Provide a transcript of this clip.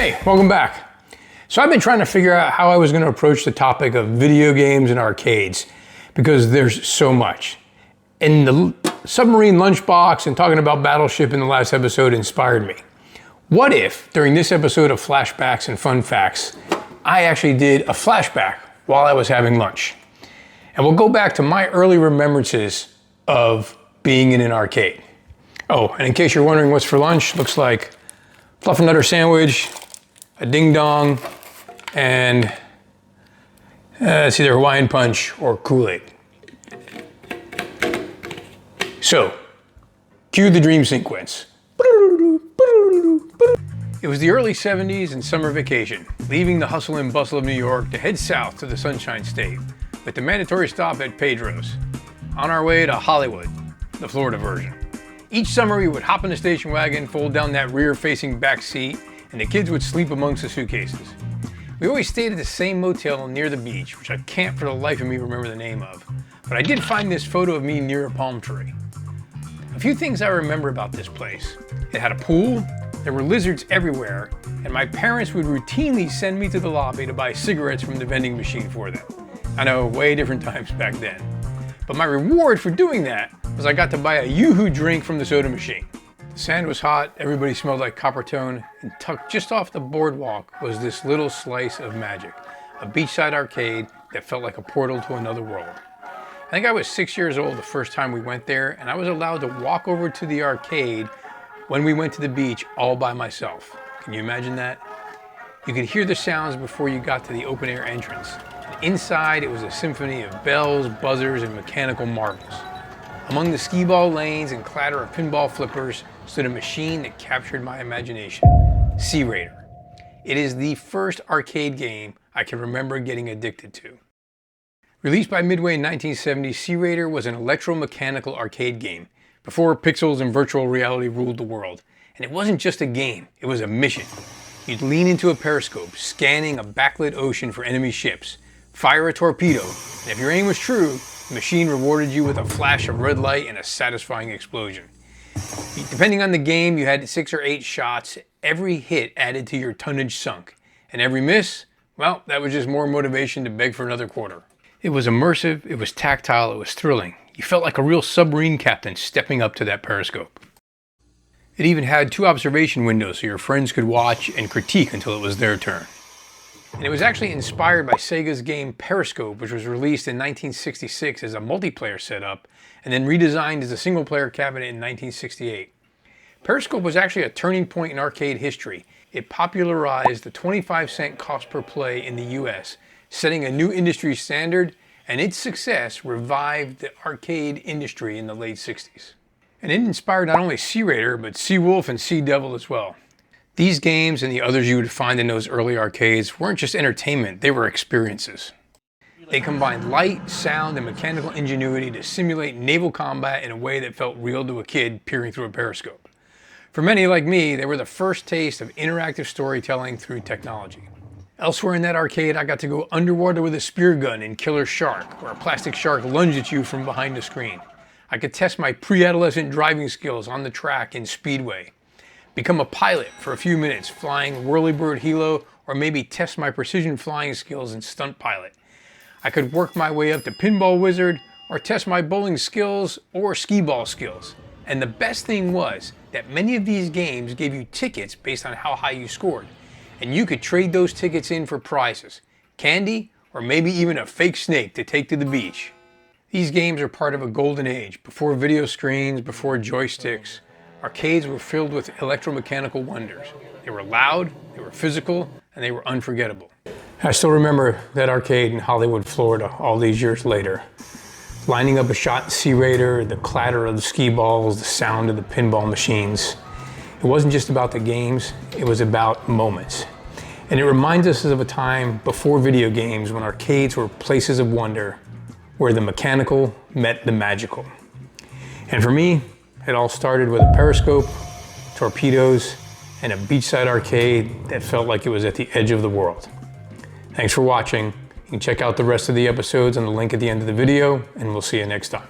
Hey, welcome back. So I've been trying to figure out how I was going to approach the topic of video games and arcades because there's so much. And the submarine lunchbox and talking about Battleship in the last episode inspired me. What if, during this episode of Flashbacks and Fun Facts, I actually did a flashback while I was having lunch? And we'll go back to my early remembrances of being in an arcade. Oh, and in case you're wondering what's for lunch, looks like Fluffernutter sandwich, a ding dong, and it's either Hawaiian Punch or Kool-Aid. So, cue the dream sequence. It was the early 70s and summer vacation, leaving the hustle and bustle of New York to head south to the Sunshine State, with the mandatory stop at Pedro's, on our way to Hollywood, the Florida version. Each summer we would hop in the station wagon, fold down that rear-facing back seat, and the kids would sleep amongst the suitcases. We always stayed at the same motel near the beach, which I can't for the life of me remember the name of, but I did find this photo of me near a palm tree. A few things I remember about this place. It had a pool, there were lizards everywhere, and my parents would routinely send me to the lobby to buy cigarettes from the vending machine for them. I know, way different times back then. But my reward for doing that was I got to buy a Yoo-hoo drink from the soda machine. The sand was hot, everybody smelled like Coppertone, and tucked just off the boardwalk was this little slice of magic, a beachside arcade that felt like a portal to another world. I think I was 6 years old the first time we went there, and I was allowed to walk over to the arcade when we went to the beach all by myself. Can you imagine that? You could hear the sounds before you got to the open air entrance. And inside, it was a symphony of bells, buzzers, and mechanical marvels. Among the skee-ball lanes and clatter of pinball flippers stood a machine that captured my imagination, Sea Raider. It is the first arcade game I can remember getting addicted to. Released by Midway in 1970, Sea Raider was an electromechanical arcade game, before pixels and virtual reality ruled the world. And it wasn't just a game, it was a mission. You'd lean into a periscope, scanning a backlit ocean for enemy ships, fire a torpedo, and if your aim was true, the machine rewarded you with a flash of red light and a satisfying explosion. Depending on the game, you had 6 or 8 shots. Every hit added to your tonnage sunk. And every miss, well, that was just more motivation to beg for another quarter. It was immersive, it was tactile, it was thrilling. You felt like a real submarine captain stepping up to that periscope. It even had 2 observation windows so your friends could watch and critique until it was their turn. And it was actually inspired by Sega's game Periscope, which was released in 1966 as a multiplayer setup and then redesigned as a single-player cabinet in 1968. Periscope was actually a turning point in arcade history. It popularized the 25-cent cost per play in the US, setting a new industry standard, and its success revived the arcade industry in the late 60s. And it inspired not only Sea Raider, but Sea Wolf and Sea Devil as well. These games and the others you would find in those early arcades weren't just entertainment, they were experiences. They combined light, sound, and mechanical ingenuity to simulate naval combat in a way that felt real to a kid peering through a periscope. For many like me, they were the first taste of interactive storytelling through technology. Elsewhere in that arcade, I got to go underwater with a spear gun in Killer Shark, where a plastic shark lunged at you from behind the screen. I could test my pre-adolescent driving skills on the track in Speedway. Become a pilot for a few minutes, flying Whirlybird Hilo, or maybe test my precision flying skills in Stunt Pilot. I could work my way up to Pinball Wizard, or test my bowling skills or skee-ball skills. And the best thing was that many of these games gave you tickets based on how high you scored. And you could trade those tickets in for prizes, candy, or maybe even a fake snake to take to the beach. These games are part of a golden age, before video screens, before joysticks. Arcades were filled with electromechanical wonders. They were loud, they were physical, and they were unforgettable. I still remember that arcade in Hollywood, Florida, all these years later. Lining up a shot in Sea Raider, the clatter of the skee balls, the sound of the pinball machines. It wasn't just about the games, it was about moments. And it reminds us of a time before video games when arcades were places of wonder, where the mechanical met the magical. And for me, it all started with a periscope, torpedoes, and a beachside arcade that felt like it was at the edge of the world. Thanks for watching. You can check out the rest of the episodes on the link at the end of the video, and we'll see you next time.